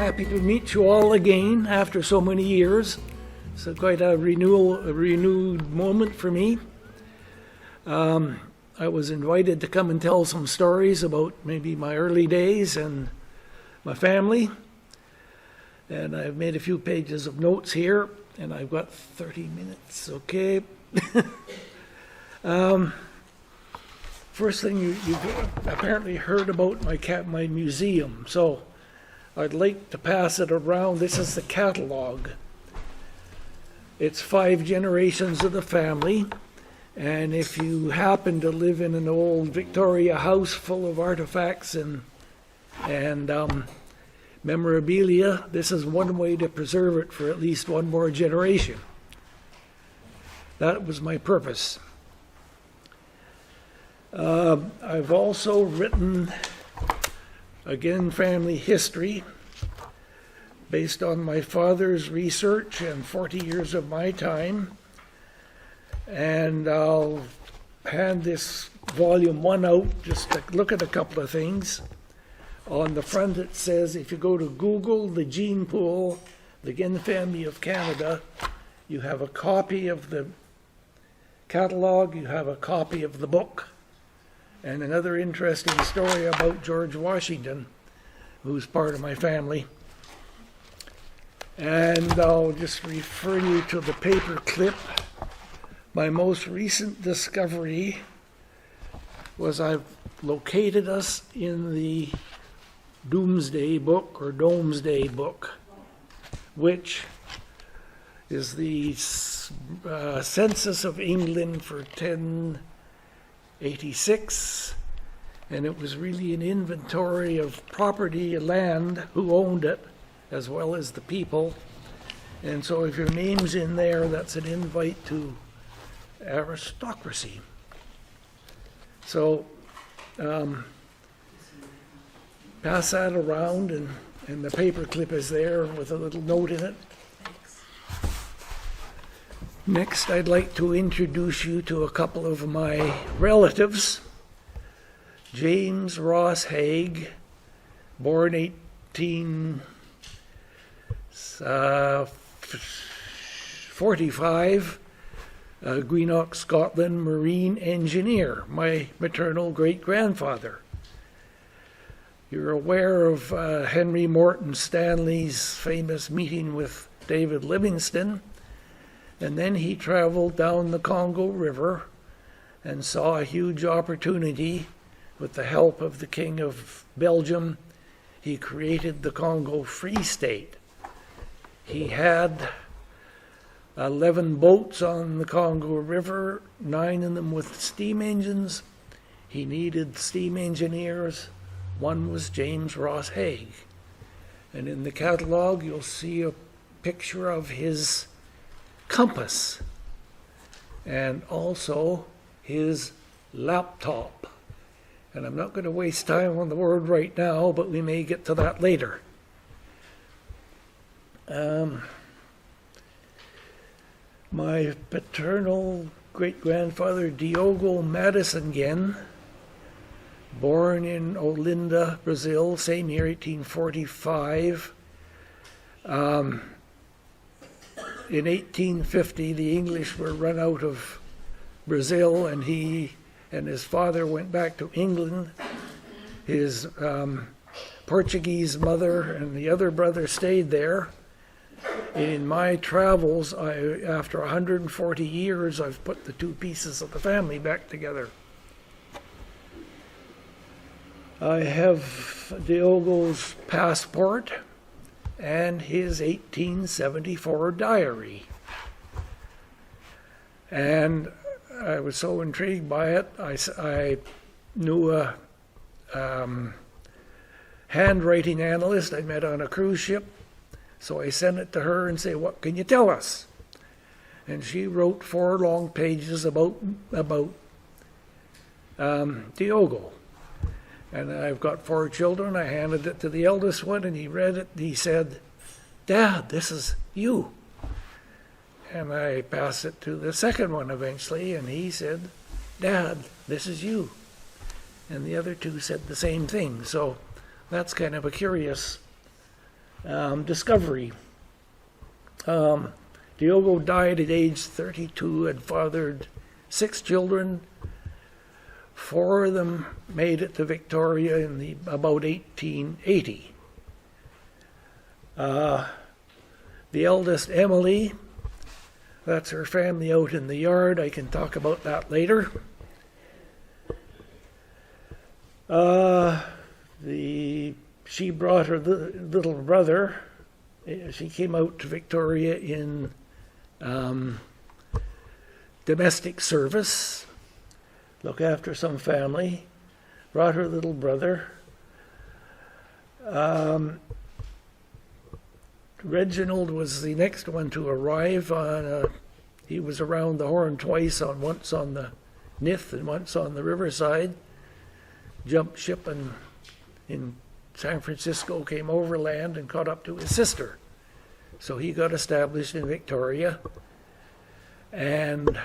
happy to meet you all again after so many years. It's quite a renewed moment for me. I was invited to come and tell some stories about maybe my early days and my family. And I've made a few pages of notes here, and I've got 30 minutes, okay? First thing, you've apparently heard about my museum, so I'd like to pass it around. This is the catalog. It's 5 generations of the family, and if you happen to live in an old Victoria house full of artifacts and memorabilia, this is one way to preserve it for at least one more generation. That was my purpose. I've also written, again, family history based on my father's research and 40 years of my time. And I'll hand this volume 1 out just to look at a couple of things. On the front it says, if you go to Google the gene pool, the Genn family of Canada, you have a copy of the catalog, you have a copy of the book, and another interesting story about George Washington, who's part of my family. And I'll just refer you to the paper clip. My most recent discovery was I've located us in the Doomsday Book, or Domesday Book, which is the census of England for 1086, and it was really an inventory of property, land, who owned it, as well as the people. And so if your name's in there, that's an invite to aristocracy. So pass that around, and the paper clip is there with a little note in it. Next, I'd like to introduce you to a couple of my relatives. James Ross Haig, born 1845, Greenock, Scotland, marine engineer, my maternal great-grandfather. You're aware of Henry Morton Stanley's famous meeting with David Livingstone, and then he traveled down the Congo River and saw a huge opportunity. With the help of the King of Belgium, he created the Congo Free State. He had 11 boats on the Congo River, 9 of them with steam engines. He needed steam engineers. One was James Ross Haig. And in the catalog, you'll see a picture of his compass and also his laptop. And I'm not going to waste time on the word right now, but we may get to that later. My paternal great-grandfather, Diogo Madison Genn, born in Olinda, Brazil, same year, 1845. In 1850, the English were run out of Brazil, and he and his father went back to England. His Portuguese mother and the other brother stayed there. In my travels, after 140 years, I've put the 2 pieces of the family back together. I have Diogo's passport and his 1874 diary. And I was so intrigued by it, I knew a handwriting analyst I met on a cruise ship, so I sent it to her and said, what can you tell us? And she wrote 4 long pages about Diogo. And I've got 4 children. I handed it to the eldest one, and he read it. He said, Dad, this is you. And I passed it to the second one eventually, and he said, Dad, this is you. And the other 2 said the same thing. So that's kind of a curious Discovery. Diogo died at age 32 and fathered 6 children. 4 of them made it to Victoria in about 1880. The eldest, Emily, that's her family out in the yard. I can talk about that later. She brought her little brother. She came out to Victoria in domestic service, look after some family, brought her little brother. Reginald was the next one to arrive. He was around the Horn twice, once on the Nith and once on the Riverside. Jumped ship and in San Francisco, came overland and caught up to his sister. So he got established in Victoria, and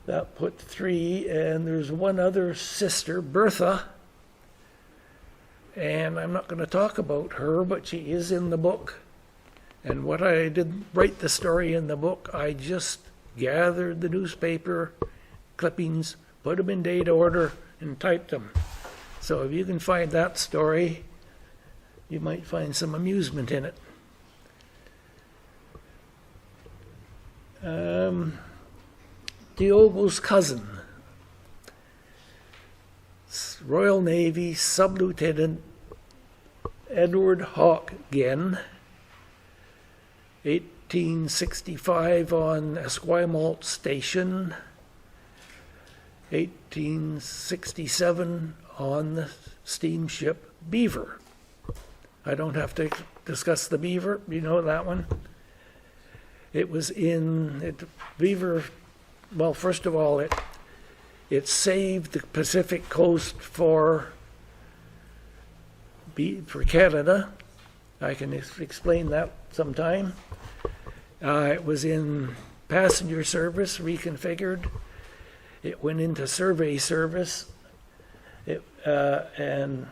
that put 3, and there's one other sister, Bertha, and I'm not going to talk about her, but she is in the book. And what I didn't write the story in the book, I just gathered the newspaper clippings, put them in date order, and typed them. So if you can find that story, you might find some amusement in it. Diogo's cousin, Royal Navy Sub-Lieutenant Edward Hawke Genn, 1865 on Esquimalt Station, 1867 on the steamship Beaver. I don't have to discuss the Beaver, you know that one. It was Beaver, well, first of all, it saved the Pacific coast for Canada. I can explain that sometime. It was in passenger service, reconfigured. It went into survey service, and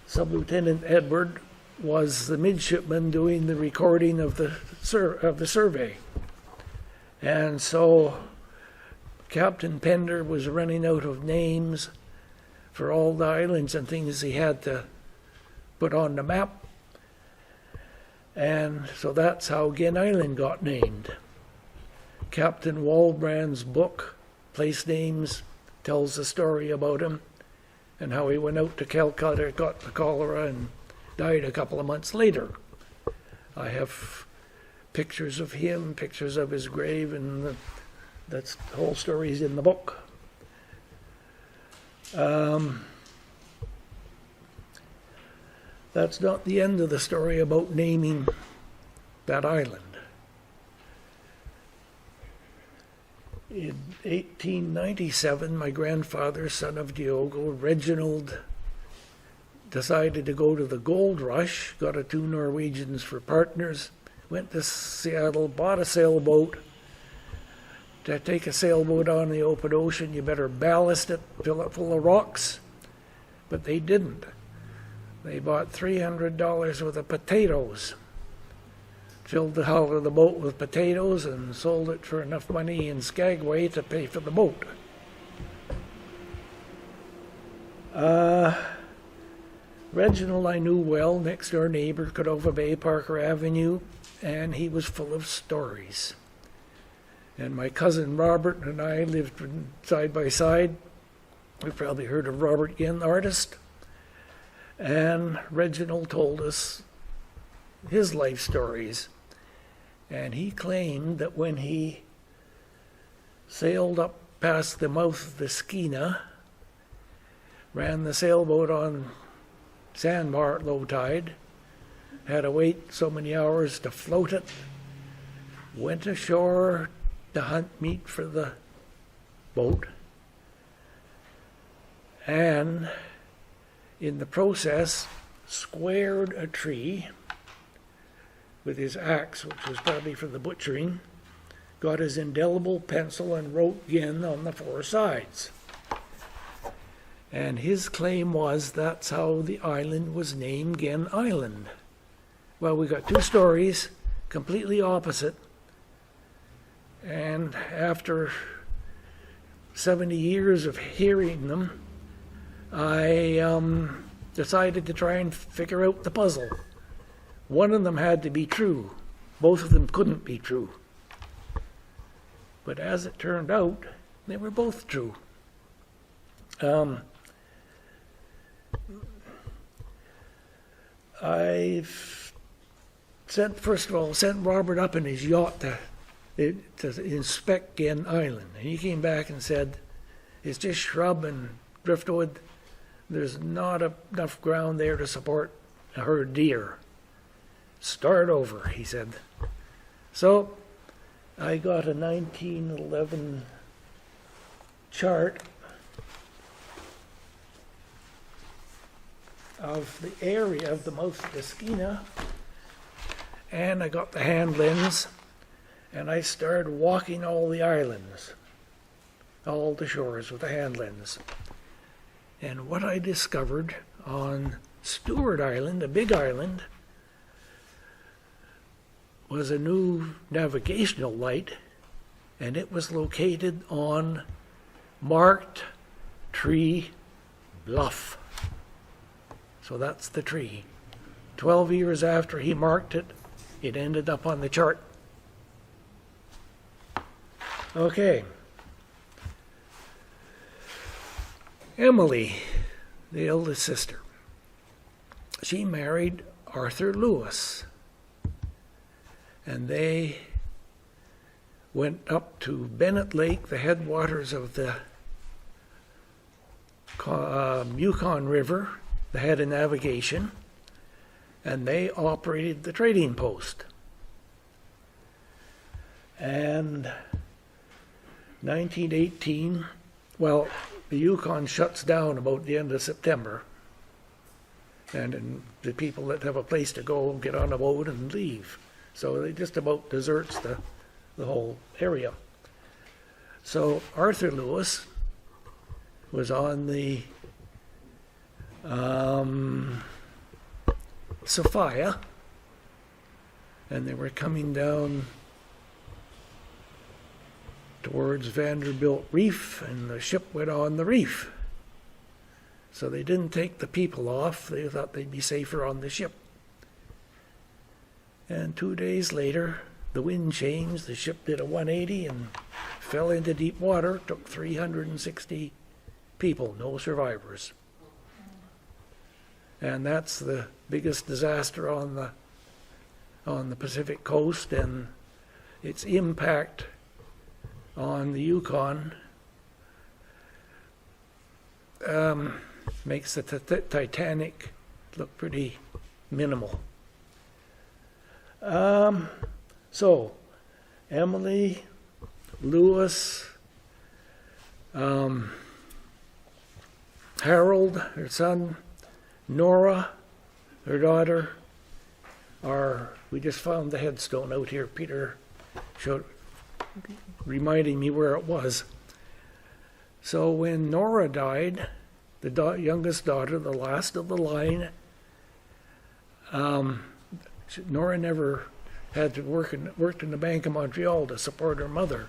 Sub-Lieutenant Edward was the midshipman doing the recording of the survey. And so Captain Pender was running out of names for all the islands and things he had to put on the map. And so that's how Genn Island got named. Captain Waldbrand's book, Place Names, tells the story about him and how he went out to Calcutta, got the cholera, and died a couple of months later. I have pictures of him, pictures of his grave, and the whole story's in the book. That's not the end of the story about naming that island. In 1897, my grandfather, son of Diogo, Reginald, decided to go to the gold rush, got 2 Norwegians for partners, went to Seattle, bought a sailboat. To take a sailboat on the open ocean, you better ballast it, fill it full of rocks. But they didn't. They bought $300 worth of potatoes, filled the hull of the boat with potatoes, and sold it for enough money in Skagway to pay for the boat. Reginald I knew well, next door neighbor, Cordova Bay, Parker Avenue, and he was full of stories. And my cousin Robert and I lived side by side. You've probably heard of Robert Genn, the artist. And Reginald told us his life stories. And he claimed that when he sailed up past the mouth of the Skeena, ran the sailboat on sandbar at low tide, had to wait so many hours to float it, went ashore to hunt meat for the boat, and in the process squared a tree with his axe, which was probably for the butchering, got his indelible pencil and wrote Genn on the 4 sides. And his claim was that's how the island was named Genn Island. Well, we got two stories, completely opposite. And after 70 years of hearing them, I decided to try and figure out the puzzle. One of them had to be true. Both of them couldn't be true. But as it turned out, they were both true. I've first of all, sent Robert up in his yacht to inspect Genn Island. And he came back and said, it's just shrub and driftwood. There's not enough ground there to support a herd deer. Start over, he said. So I got a 1911 chart of the area of the mouth of the Skeena, and I got the hand lens, and I started walking all the islands, all the shores with the hand lens. And what I discovered on Stewart Island, a big island, was a new navigational light, and it was located on Marked Tree Bluff. So that's the tree. 12 years after he marked it, it ended up on the chart. Okay. Emily, the eldest sister, she married Arthur Lewis, and they went up to Bennett Lake, the headwaters of the Yukon River, the head of navigation, and they operated the trading post. And 1918, well, the Yukon shuts down about the end of September, and the people that have a place to go get on a boat and leave. So they just about deserts the whole area. So Arthur Lewis was on the Sophia, and they were coming down towards Vanderbilt Reef, and the ship went on the reef. So they didn't take the people off. They thought they'd be safer on the ship. And 2 days later, the wind changed. The ship did a 180 and fell into deep water. Took 360 people, no survivors. And that's the biggest disaster on the Pacific coast, and its impact on the Yukon makes the Titanic look pretty minimal. So Emily, Lewis, Harold, her son, Nora, her daughter, we just found the headstone out here. Peter showed, reminding me where it was. So when Nora died, the youngest daughter, the last of the line, Nora never had to worked in the Bank of Montreal to support her mother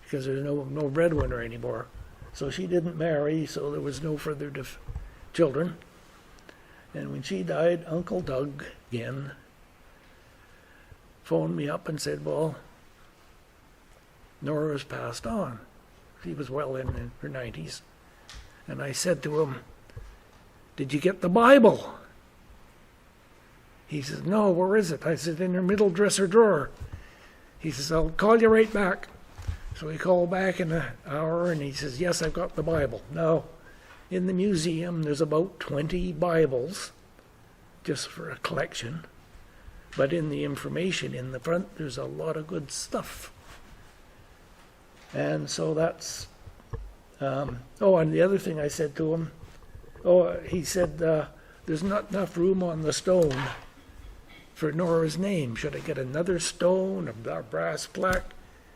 because there's no breadwinner anymore. So she didn't marry, so there was no further children. And when she died, Uncle Doug again phoned me up and said, well, Nora has passed on. She was well in her 90s. And I said to him, did you get the Bible? He says, no, where is it? I said, in her middle dresser drawer. He says, I'll call you right back. So he called back in an hour, and he says, yes, I've got the Bible. Now, in the museum, there's about 20 Bibles, just for a collection. But in the information in the front, there's a lot of good stuff. And so that's... and the other thing I said to him, he said, there's not enough room on the stone for Nora's name. Should I get another stone, a brass plaque?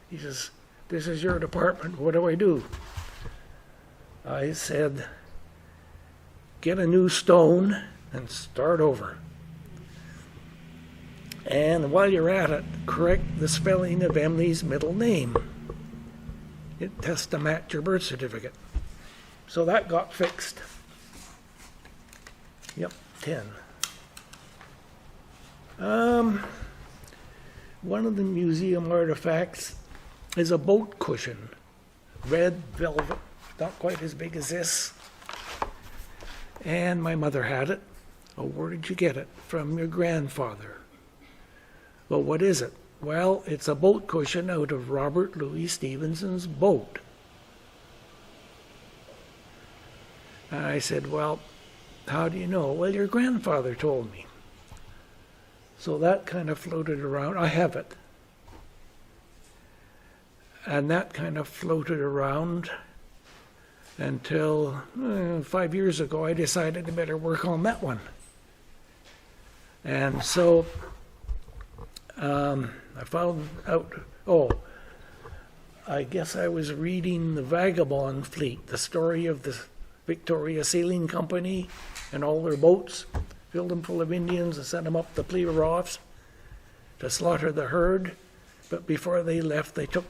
He says, this is your department. What do I do? I said, get a new stone and start over. And while you're at it, correct the spelling of Emily's middle name. It has to match your birth certificate. So that got fixed. Yep, 10. One of the museum artifacts is a boat cushion, red velvet, not quite as big as this. And my mother had it. Oh, where did you get it? From your grandfather. Well, what is it? Well, it's a boat cushion out of Robert Louis Stevenson's boat. And I said, well, how do you know? Well, your grandfather told me. So that kind of floated around. I have it. And that kind of floated around until 5 years ago I decided I better work on that one. And so I found out, I guess I was reading The Vagabond Fleet, the story of the Victoria Sailing Company and all their boats, filled them full of Indians and sent them up the Pleeroffs to slaughter the herd. But before they left, they took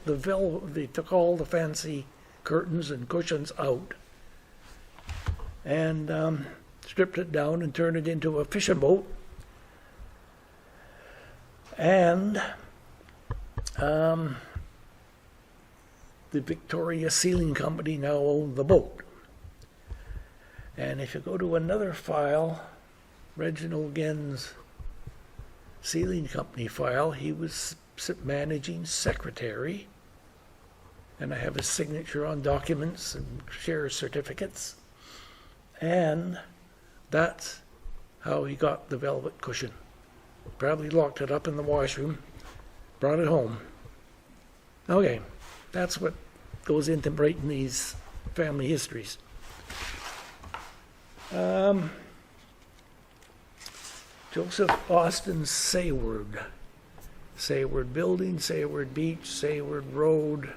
all the fancy curtains and cushions out and stripped it down and turned it into a fishing boat. And the Victoria Sailing Company now own the boat. And if you go to another file, Reginald Genn's Sailing Company file, he was managing secretary. And I have his signature on documents and share certificates. And that's how he got the velvet cushion. Probably locked it up in the washroom, brought it home. Okay, that's what goes into writing these family histories. Joseph Austin Sayward. Sayward Building, Sayward Beach, Sayward Road.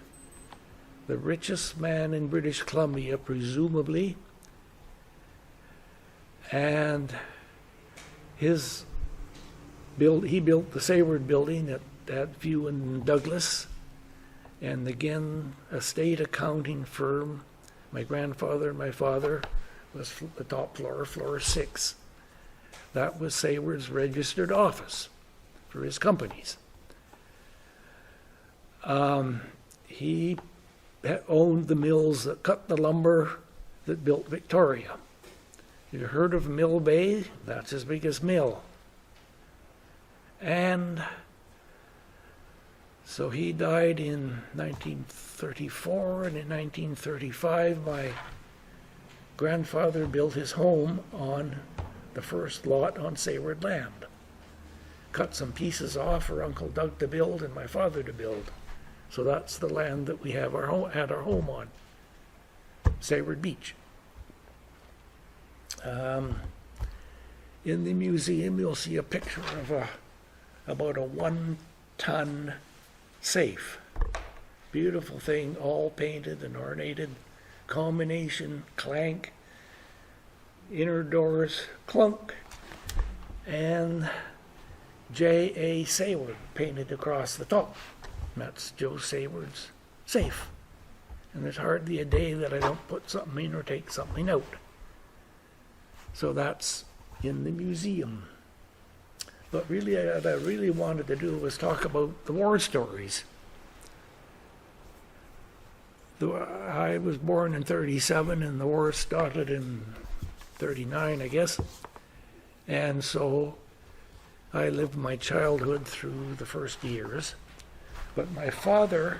The richest man in British Columbia, presumably. And he built the Sayward Building at View and Douglas, and the Genn estate accounting firm. My grandfather and my father was the top floor, floor 6. That was Sayward's registered office for his companies. He owned the mills that cut the lumber that built Victoria. You heard of Mill Bay? That's his biggest mill. And so he died in 1934, and in 1935 my grandfather built his home on the first lot on Sayward land. Cut some pieces off for Uncle Doug to build and my father to build. So that's the land that we have had our home on, Sayward Beach. In the museum, you'll see a picture of about a 1-ton safe. Beautiful thing, all painted and ornated, combination, clank, inner doors, clunk, and J.A. Sayward painted across the top. And that's Joe Sayward's safe. And there's hardly a day that I don't put something in or take something out. So that's in the museum. But really, what I really wanted to do was talk about the war stories. I was born in 37 and the war started in 39, I guess. And so I lived my childhood through the first years. But my father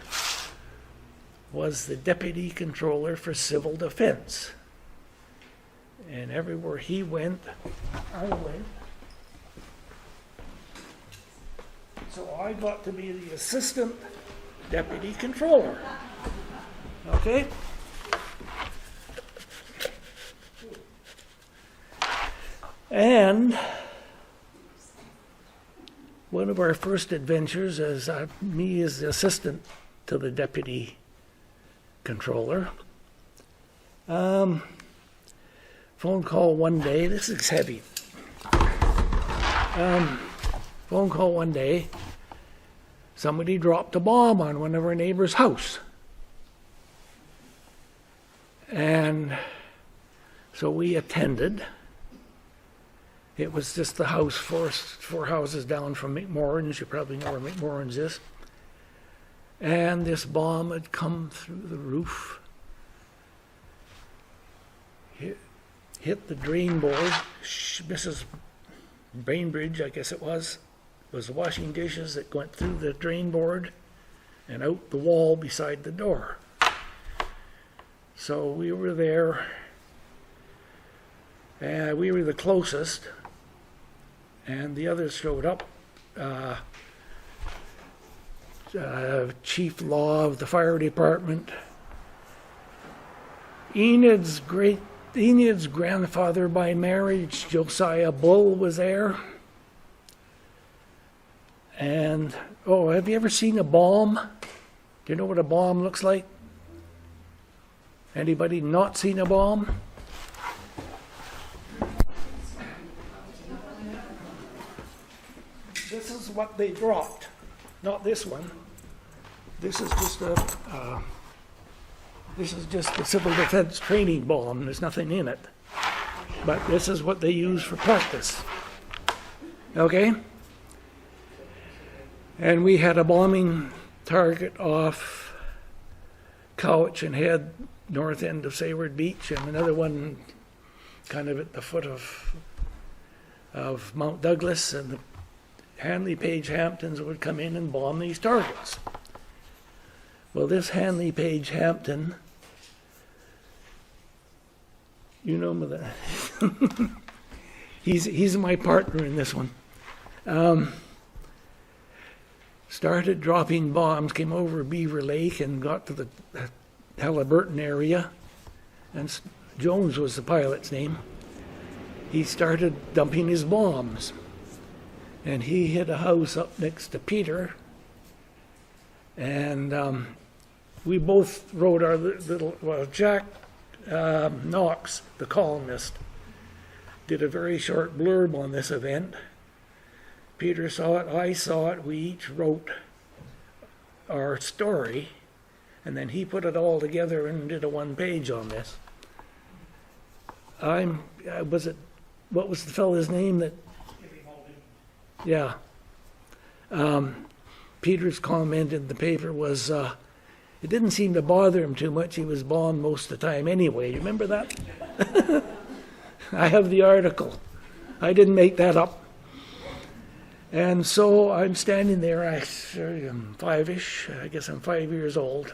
was the deputy controller for civil defense. And everywhere he went, I went. So I got to be the assistant deputy controller. Okay? And one of our first adventures as me as the assistant to the deputy controller. phone call one day. This is heavy. Phone call one day. Somebody dropped a bomb on one of our neighbor's house. And so we attended. It was just the house four houses down from McMorrin's. You probably know where McMorrin's is. And this bomb had come through the roof, hit the drain board. Mrs. Bainbridge, I guess it was washing dishes that went through the drain board and out the wall beside the door. So we were there. We were the closest, and the others showed up. Chief Law of the fire department. Enid's grandfather by marriage, Josiah Bull, was there. And, have you ever seen a bomb? Do you know what a bomb looks like? Anybody not seen a bomb? This is what they dropped. Not this one. This is just a civil defense training bomb. There's nothing in it. But this is what they use for practice. Okay? And we had a bombing target off Cowichan and Head, north end of Sayward Beach, and another one kind of at the foot of Mount Douglas, and the Hanley Page Hamptons would come in and bomb these targets. Well, this Hanley Page Hampton, you know him, he's my partner in this one. Started dropping bombs, came over Beaver Lake and got to the Halliburton area, and Jones was the pilot's name. He started dumping his bombs, and he hit a house up next to Peter, and we both wrote our Jack Knox, the columnist, did a very short blurb on this event. Peter saw it, I saw it, we each wrote our story, and then he put it all together and did a one-page on this. What was the fellow's name that? Yeah. Peter's comment in the paper was, it didn't seem to bother him too much. He was bombed most of the time anyway. You remember that? I have the article. I didn't make that up. And so I'm standing there, I'm five-ish, I guess I'm 5 years old,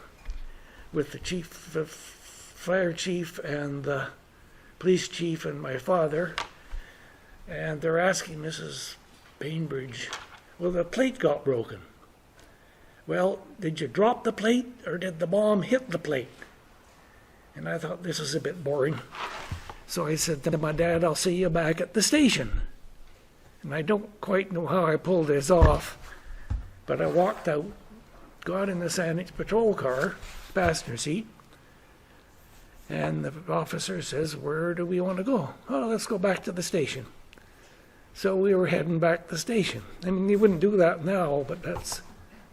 with the fire chief and the police chief and my father, and they're asking Mrs. Bainbridge, well, the plate got broken. Well, did you drop the plate or did the bomb hit the plate? And I thought this was a bit boring. So I said to my dad, I'll see you back at the station. And I don't quite know how I pulled this off, but I walked out, got in the Saanich patrol car, passenger seat, and the officer says, where do we want to go? Oh, let's go back to the station. So we were heading back to the station. I mean, you wouldn't do that now, but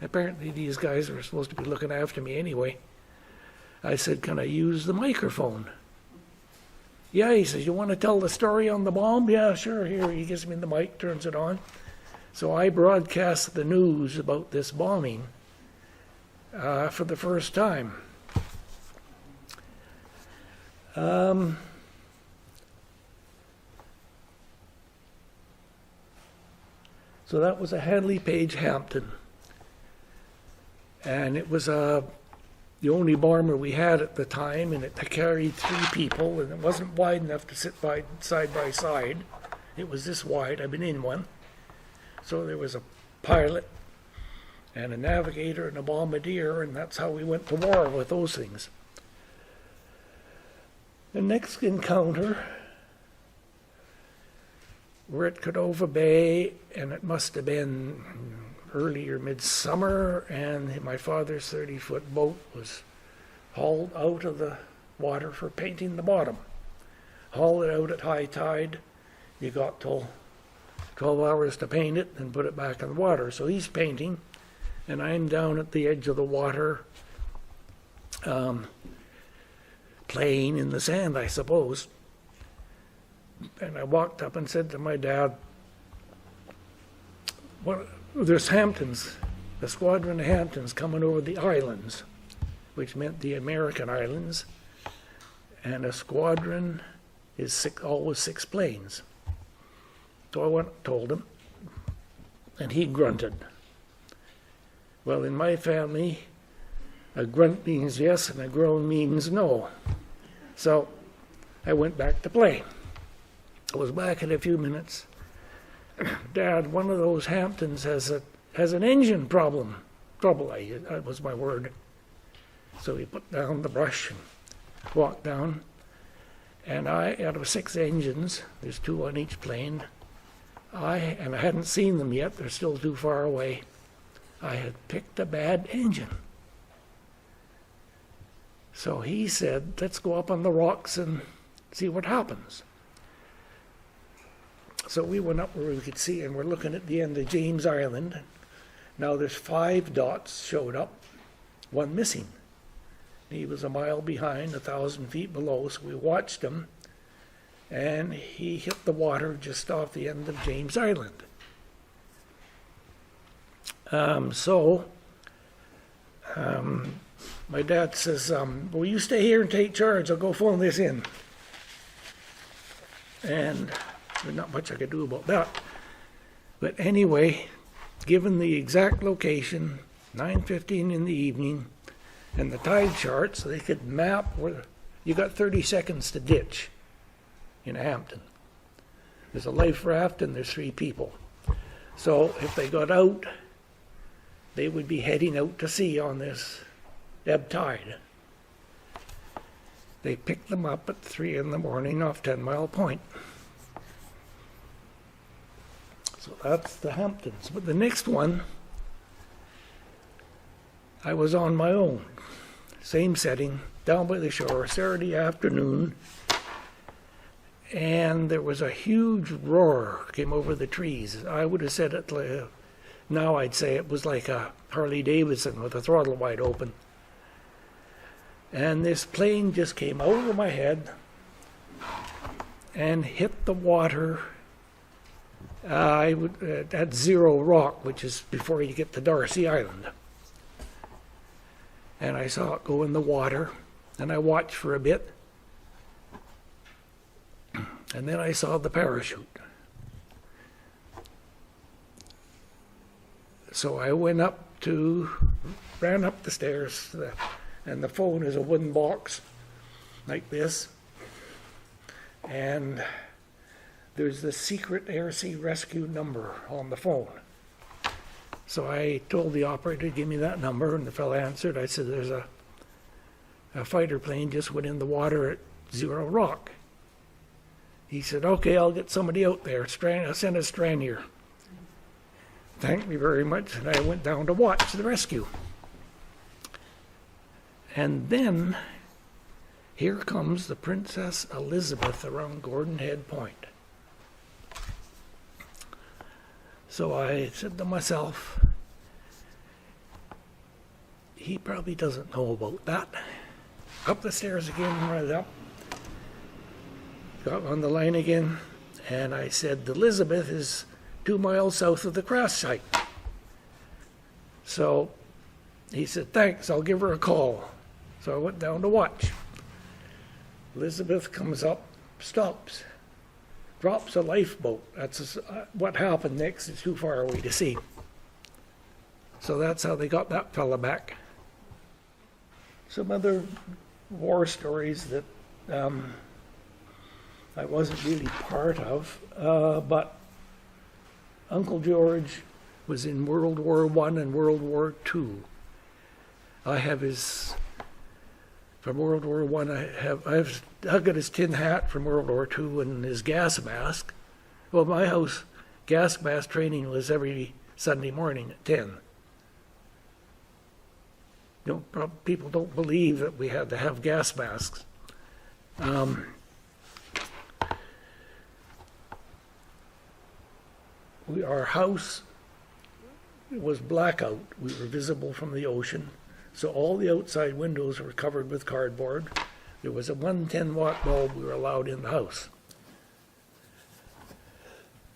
apparently these guys were supposed to be looking after me anyway. I said, can I use the microphone? Yeah, he says, you want to tell the story on the bomb? Yeah, sure, here. He gives me the mic, turns it on. So I broadcast the news about this bombing for the first time. So that was a Hanley Page Hampton. And it was the only bomber we had at the time, and it carried 3 people, and it wasn't wide enough to sit side by side. It was this wide. I've been in one. So there was a pilot and a navigator and a bombardier, and that's how we went to war with those things. The next encounter, we're at Cordova Bay, and it must have been early or midsummer, and my father's 30-foot boat was hauled out of the water for painting the bottom. haul it out at high tide. You got till 12 hours to paint it and put it back in the water. So he's painting, and I'm down at the edge of the water, playing in the sand, I suppose. And I walked up and said to my dad, there's Hamptons, a squadron of Hamptons coming over the islands, which meant the American islands, and a squadron is always 6 planes. So I went and told him, and he grunted. Well, in my family, a grunt means yes and a groan means no. So I went back to play. I was back in a few minutes. Dad, one of those Hamptons has an engine problem. That was my word. So he put down the brush and walked down. And out of 6 engines, there's 2 on each plane. I hadn't seen them yet, they're still too far away. I had picked a bad engine. So he said, let's go up on the rocks and see what happens. So we went up where we could see, and we're looking at the end of James Island. Now there's 5 dots showed up, 1 missing. He was a mile behind, 1,000 feet below, so we watched him, and he hit the water just off the end of James Island. My dad says, well, you stay here and take charge. I'll go phone this in. And there's not much I could do about that. But anyway, given the exact location, 9:15 in the evening, and the tide chart, so they could map where you got 30 seconds to ditch in Hampton. There's a life raft and there's 3 people. So if they got out, they would be heading out to sea on this ebb tide. They picked them up at 3 in the morning off 10 Mile Point. So that's the Hamptons. But the next one, I was on my own. Same setting, down by the shore, Saturday afternoon. And there was a huge roar came over the trees. I would have said it, now I'd say it was like a Harley Davidson with the throttle wide open. And this plane just came over my head and hit the water at Zero Rock, which is before you get to Darcy Island. And I saw it go in the water, and I watched for a bit. And then I saw the parachute. So I ran up the stairs, and the phone is a wooden box like this. And there's the secret air sea rescue number on the phone. So I told the operator to give me that number, and the fellow answered. I said, there's a fighter plane just went in the water at Zero Rock. He said, okay, I'll get somebody out there. I'll send a Stranier. Thanked me very much, and I went down to watch the rescue. And then here comes the Princess Elizabeth around Gordon Head Point. So I said to myself, he probably doesn't know about that. Up the stairs again, right up. Got on the line again, and I said, Elizabeth is 2 miles south of the crash site. So he said, thanks, I'll give her a call. So I went down to watch. Elizabeth comes up, stops, drops a lifeboat. That's what happened next. It's too far away to see. So that's how they got that fella back. Some other war stories that I wasn't really part of, but Uncle George was in World War I and World War II. I have his, from World War I, I've got his tin hat from World War II and his gas mask. Well, my house, gas mask training was every Sunday morning at 10. People don't believe that we had to have gas masks. our house was blackout. We were visible from the ocean, so all the outside windows were covered with cardboard. There was a 110-watt bulb we were allowed in the house.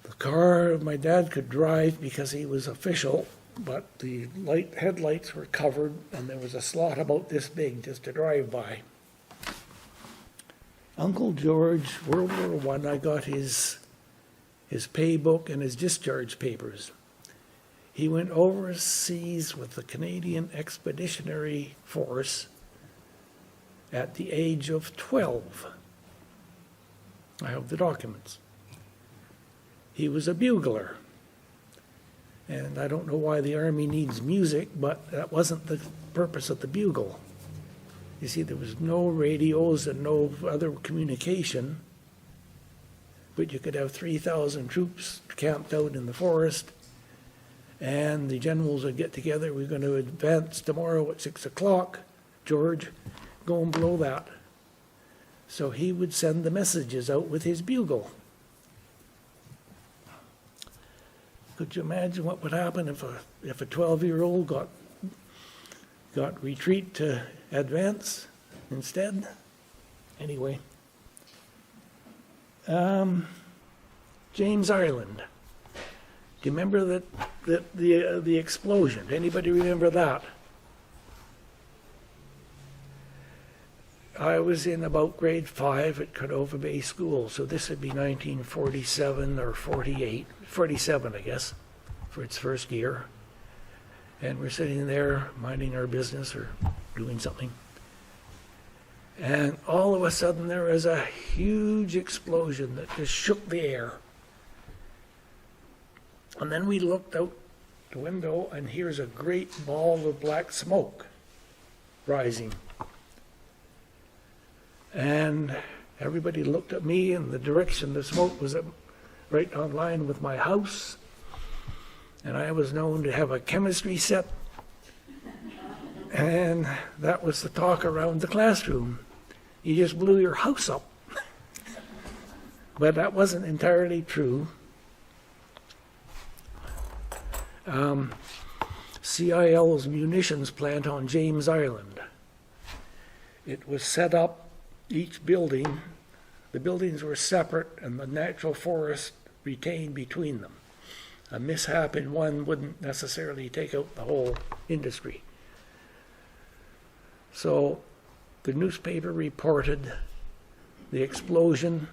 The car my dad could drive because he was official, but the headlights were covered, and there was a slot about this big just to drive by. Uncle George, World War I, I got his pay book and his discharge papers. He went overseas with the Canadian Expeditionary Force at the age of 12. I have the documents. He was a bugler. And I don't know why the Army needs music, but that wasn't the purpose of the bugle. You see, there was no radios and no other communication, but you could have 3,000 troops camped out in the forest, and the generals would get together. We're going to advance tomorrow at 6 o'clock. George, go and blow that. So he would send the messages out with his bugle. Could you imagine what would happen if a 12-year-old got retreat to advance instead? Anyway, James Island. Do you remember the explosion? Anybody remember that? I was in about grade 5 at Cordova Bay School, so this would be 1947 or 47, I guess, for its first year. And we're sitting there minding our business or doing something. And all of a sudden there was a huge explosion that just shook the air. And then we looked out the window, and here's a great ball of black smoke rising. And everybody looked at me in the direction the smoke was right on line with my house. And I was known to have a chemistry set. And that was the talk around the classroom. You just blew your house up. But that wasn't entirely true. CIL's munitions plant on James Island. It was set up, each building, the buildings were separate and the natural forest retained between them. A mishap in one wouldn't necessarily take out the whole industry. So the newspaper reported the explosion,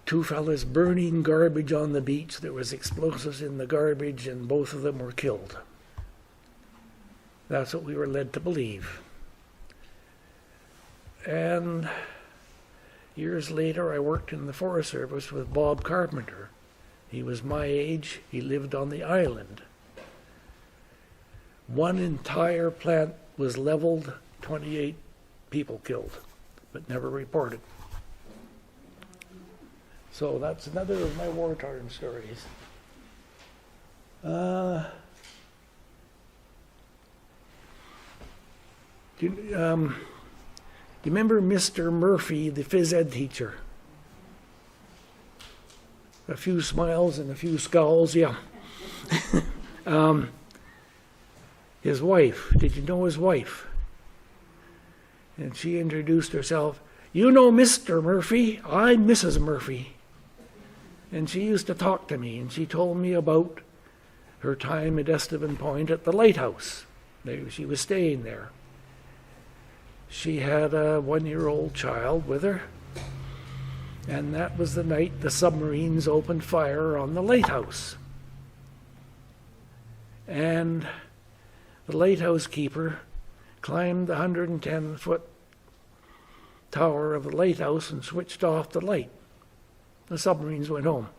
2 fellas burning garbage on the beach. There was explosives in the garbage, and both of them were killed. That's what we were led to believe. And years later, I worked in the Forest Service with Bob Carpenter. He was my age. He lived on the island. One entire plant was leveled, 28 people killed, but never reported. So that's another of my war-torn stories. Do you remember Mr. Murphy, the phys ed teacher? A few smiles and a few scowls, yeah. His wife, did you know his wife? And she introduced herself, "You know Mr. Murphy, I'm Mrs. Murphy." And she used to talk to me, and she told me about her time at Estevan Point at the lighthouse. She was staying there. She had a 1-year-old child with her, and that was the night the submarines opened fire on the lighthouse. And the lighthouse keeper climbed the 110-foot tower of the lighthouse and switched off the light. The submarines went home.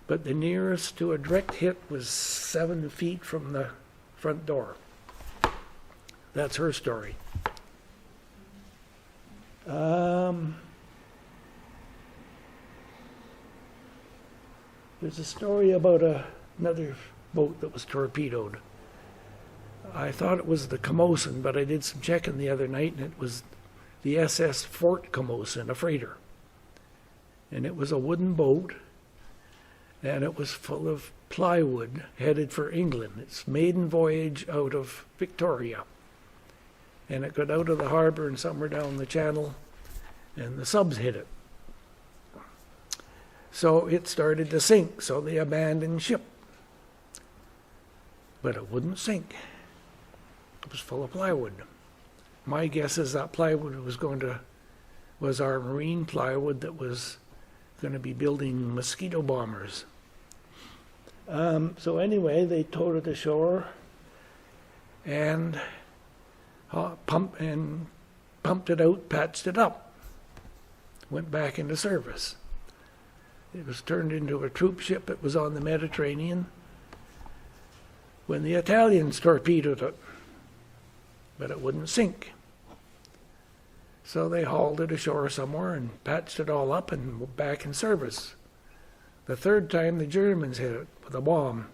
But the nearest to a direct hit was 7 feet from the front door. That's her story. There's a story about another boat that was torpedoed. I thought it was the Camosun, but I did some checking the other night, and it was the SS Fort Camosun, a freighter. And it was a wooden boat, and it was full of plywood headed for England. Its maiden voyage out of Victoria. And it got out of the harbor and somewhere down the channel, and the subs hit it. So it started to sink, so they abandoned ship. But it wouldn't sink. It was full of plywood. My guess is that plywood was our marine plywood that was going to be building mosquito bombers. So anyway, they towed it ashore and pumped it out, patched it up, went back into service. It was turned into a troop ship. It was on the Mediterranean when the Italians torpedoed it, but it wouldn't sink. So they hauled it ashore somewhere and patched it all up and went back in service. The third time the Germans hit it with a bomb,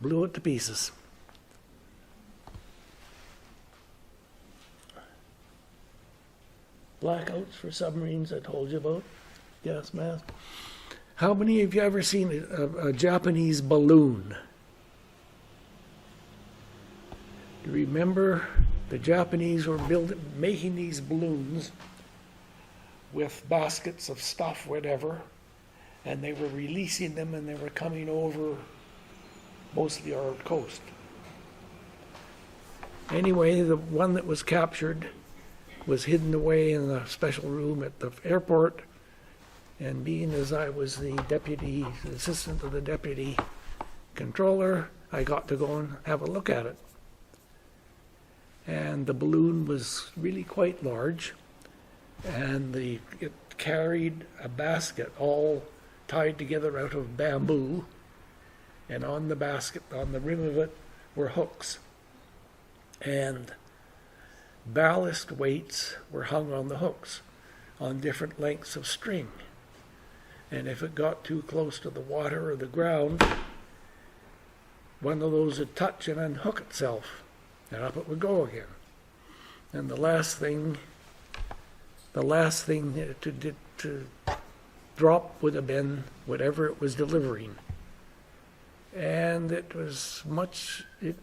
blew it to pieces. Blackouts for submarines I told you about, gas mask. How many of you ever seen a Japanese balloon? You remember the Japanese were making these balloons with baskets of stuff, whatever, and they were releasing them and they were coming over mostly our coast. Anyway, the one that was captured was hidden away in a special room at the airport, and being as I was the assistant of the deputy controller, I got to go and have a look at it. And the balloon was really quite large, and it carried a basket all tied together out of bamboo, and on the basket, on the rim of it, were hooks. And ballast weights were hung on the hooks on different lengths of string. And if it got too close to the water or the ground, one of those would touch and unhook itself, and up it would go again. And the last thing to drop would have been whatever it was delivering. And it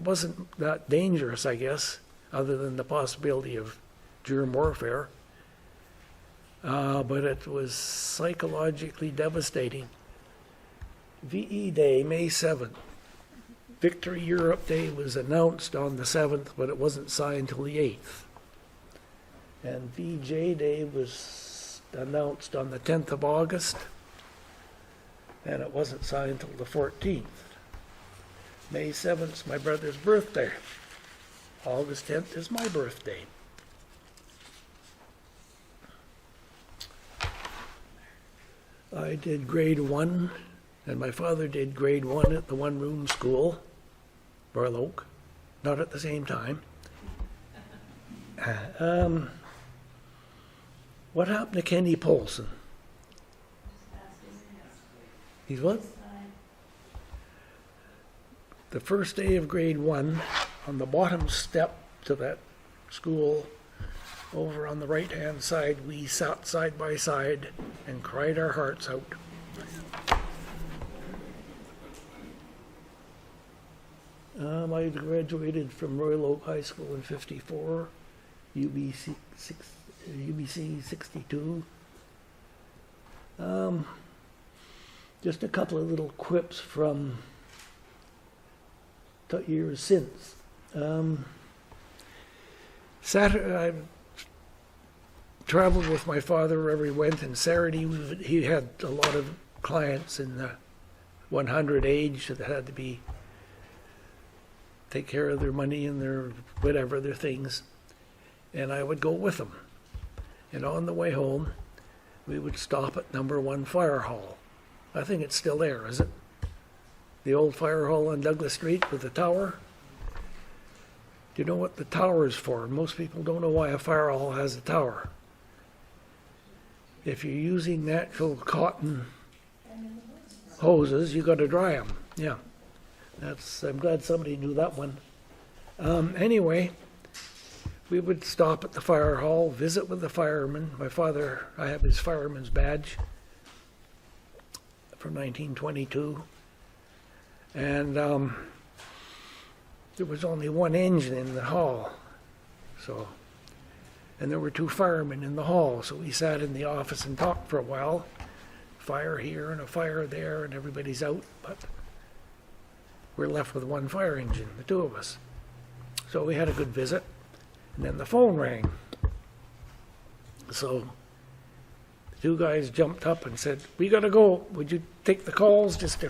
wasn't that dangerous, I guess, other than the possibility of germ warfare. But it was psychologically devastating. VE Day, May 7th. Victory Europe Day was announced on the 7th, but it wasn't signed till the 8th. And VJ Day was announced on the 10th of August, and it wasn't signed till the 14th. May 7th is my brother's birthday. August 10th is my birthday. I did grade 1, and my father did grade 1 at the one-room school, Royal Oak, not at the same time. What happened to Kenny Polson? He's what? The first day of grade 1, on the bottom step to that school, over on the right-hand side, we sat side by side and cried our hearts out. I graduated from Royal Oak High School in '54, UBC 62. Just a couple of little quips from years since. Saturday, I traveled with my father wherever he went, and Saturday he had a lot of clients in the 100 age that had to take care of their money and their whatever, their things, and I would go with them. And on the way home, we would stop at number 1 fire hall. I think it's still there, is it? The old fire hall on Douglas Street with the tower. Do you know what the tower is for? Most people don't know why a fire hall has a tower. If you're using natural cotton hoses, you got to dry them. Yeah, I'm glad somebody knew that one. Anyway, we would stop at the fire hall, visit with the firemen. My father, I have his fireman's badge. from 1922. And there was only one engine in the hall. And there were two firemen in the hall. So we sat in the office and talked for a while. Fire here and a fire there, and everybody's out. But we're left with one fire engine, the two of us. So we had a good visit. And then the phone rang. So the two guys jumped up and said, "We got to go. Would you take the calls? Just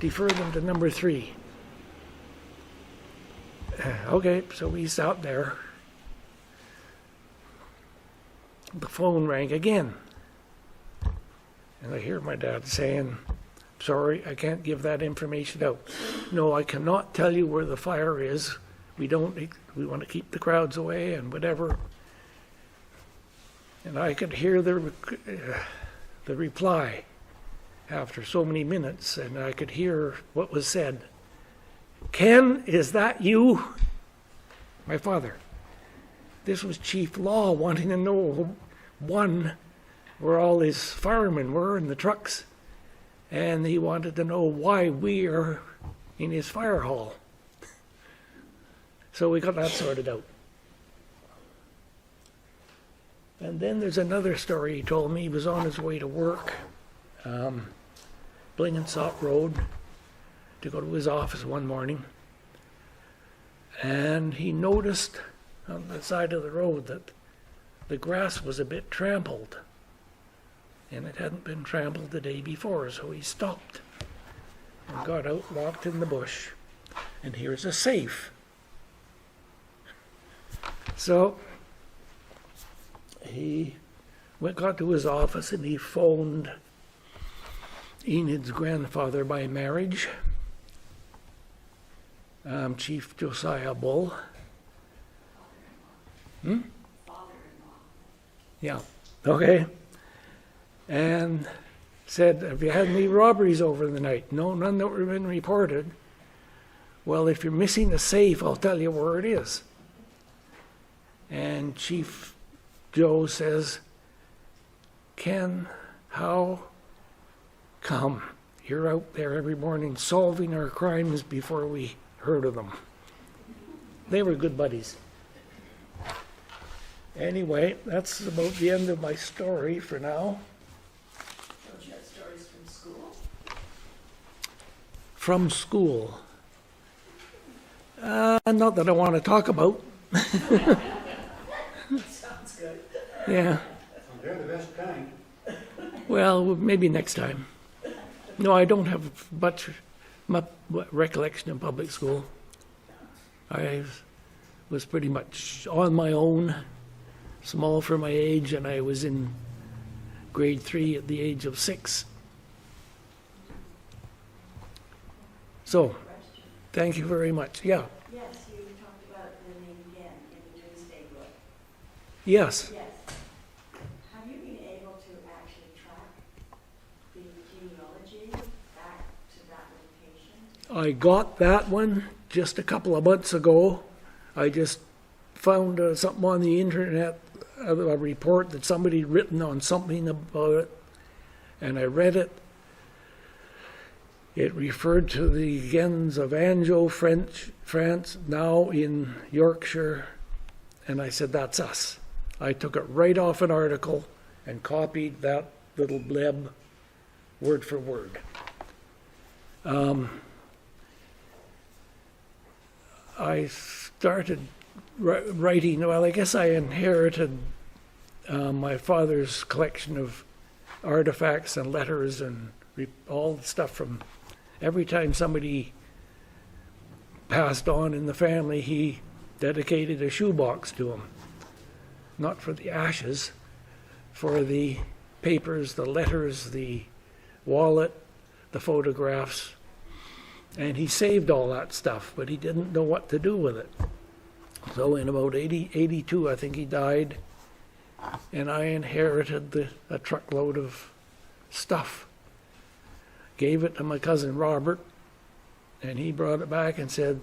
defer them to number 3. Okay, so we sat there. The phone rang again. And I hear my dad saying, "Sorry, I can't give that information out. No, I cannot tell you where the fire is. We want to keep the crowds away and whatever." And I could hear the reply after so many minutes, and I could hear what was said. "Ken, is that you?" My father. This was Chief Law wanting to know, one, where all his firemen were in the trucks, and he wanted to know why we are in his fire hall. So we got that sorted out. And then there's another story he told me. He was on his way to work, Blenkinsop Road, to go to his office one morning. And he noticed on the side of the road that the grass was a bit trampled. And it hadn't been trampled the day before, so he stopped and got out, walked in the bush, and here's a safe. So he got to his office and he phoned Enid's grandfather by marriage, Chief Josiah Bull. Father-in-law. Yeah, okay. And said, "Have you had any robberies over the night?" "No, none that have been reported." "Well, if you're missing a safe, I'll tell you where it is." And Chief Joe says, "Ken, how come you're out there every morning solving our crimes before we heard of them?" They were good buddies. Anyway, that's about the end of my story for now. Don't you have stories from school? From school. Not that I want to talk about. Sounds good. Yeah. They're the best kind. Well, maybe next time. No, I don't have much recollection in public school. I was pretty much on my own, small for my age, and I was in grade 3 at the age of 6. So, thank you very much. Yeah. Yes, you talked about the name Genn in the Doomsday Book. Yes. Yes. Have you been able to actually track the genealogy back to that location? I got that one just a couple of months ago. I just found something on the internet, a report that somebody had written on something about it, and I read it. It referred to the Genns of Anjou, France, now in Yorkshire, and I said, "That's us." I took it right off an article and copied that little bleb word for word. I started writing, well, I guess I inherited my father's collection of artifacts and letters and all the stuff from every time somebody passed on in the family, he dedicated a shoebox to him. Not for the ashes, for the papers, the letters, the wallet, the photographs. And he saved all that stuff, but he didn't know what to do with it. So in about 82, I think he died, and I inherited a truckload of stuff. Gave it to my cousin Robert, and he brought it back and said,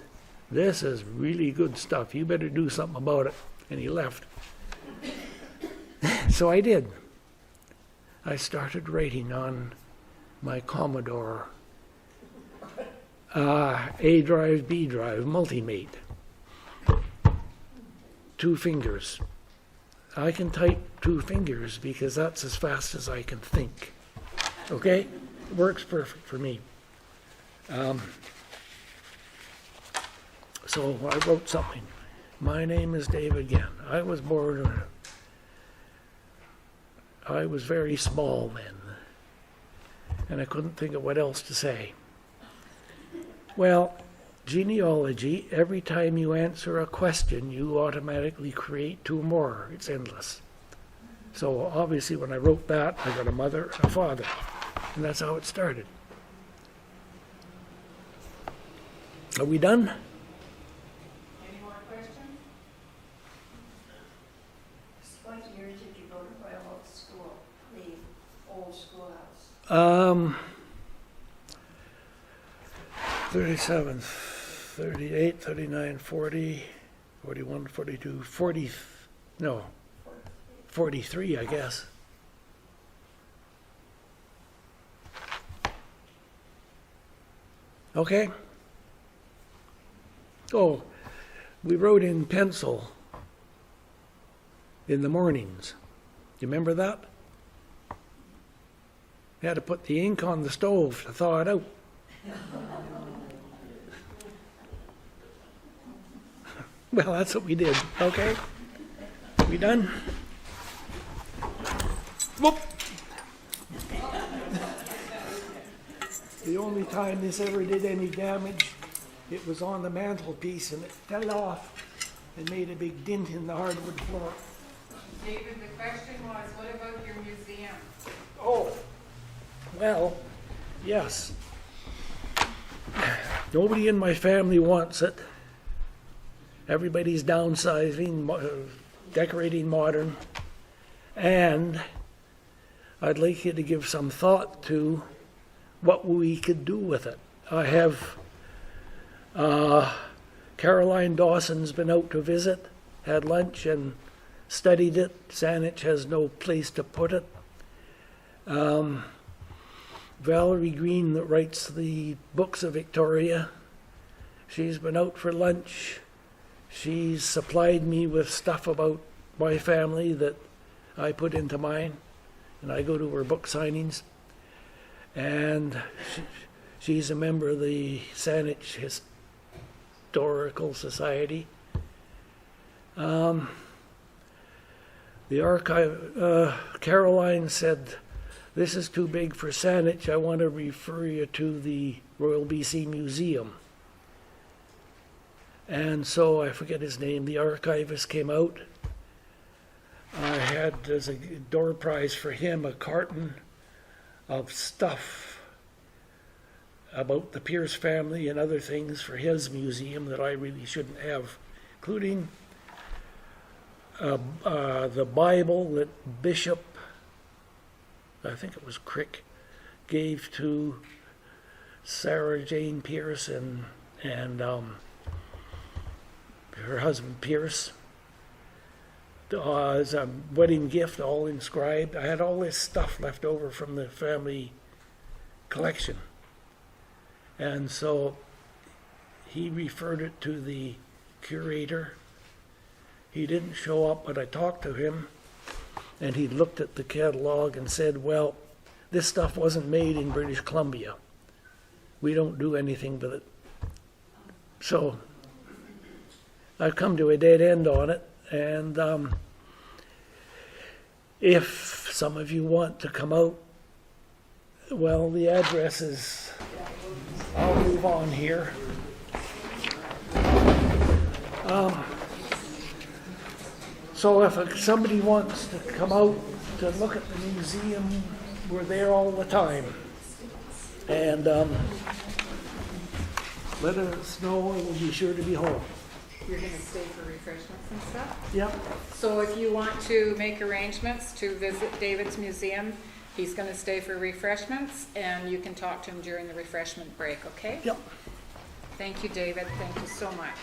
"This is really good stuff. You better do something about it." And he left. So I did. I started writing on my Commodore A drive, B drive, Multimate. 2 fingers. I can type 2 fingers because that's as fast as I can think. Okay? Works perfect for me. So I wrote something. My name is David Genn. I was born, I was very small then, and I couldn't think of what else to say. Well, genealogy, every time you answer a question, you automatically create 2 more. It's endless. So obviously when I wrote that, I got a mother and a father, and that's how it started. Are we done? Any more questions? What year did you go to Royal Oak School, the old schoolhouse? 37, 38, 39, 40, 41, 42, 40, no, 43, I guess. Okay. Oh, we wrote in pencil in the mornings. You remember that? You had to put the ink on the stove to thaw it out. Well, that's what we did, okay? We done? Whoop! The only time this ever did any damage, it was on the mantelpiece and it fell off and made a big dent in the hardwood floor. David, the question was, what about your museum? Oh, well, yes. Nobody in my family wants it. Everybody's downsizing, decorating modern. And I'd like you to give some thought to what we could do with it. I have Caroline Dawson's been out to visit, had lunch and studied it. Saanich has no place to put it. Valerie Green, that writes the books of Victoria, she's been out for lunch. She's supplied me with stuff about my family that I put into mine, and I go to her book signings. And she's a member of the Saanich Historical Society. The archive, Caroline said, "This is too big for Saanich. I want to refer you to the Royal BC Museum." And so, I forget his name, the archivist came out. I had, as a door prize for him, a carton of stuff about the Pierce family and other things for his museum that I really shouldn't have, including the Bible that Bishop, I think it was Crick, gave to Sarah Jane Pierce and her husband Pierce as a wedding gift, all inscribed. I had all this stuff left over from the family collection. And so he referred it to the curator. He didn't show up, but I talked to him, and he looked at the catalog and said, "Well, this stuff wasn't made in British Columbia. We don't do anything with it." So I've come to a dead end on it, and if some of you want to come out, well, the address is, I'll move on here. So if somebody wants to come out to look at the museum, we're there all the time. And let us know, and we'll be sure to be home. You're going to stay for refreshments and stuff? Yep. So if you want to make arrangements to visit David's museum, he's going to stay for refreshments, and you can talk to him during the refreshment break, okay? Yep. Thank you, David. Thank you so much.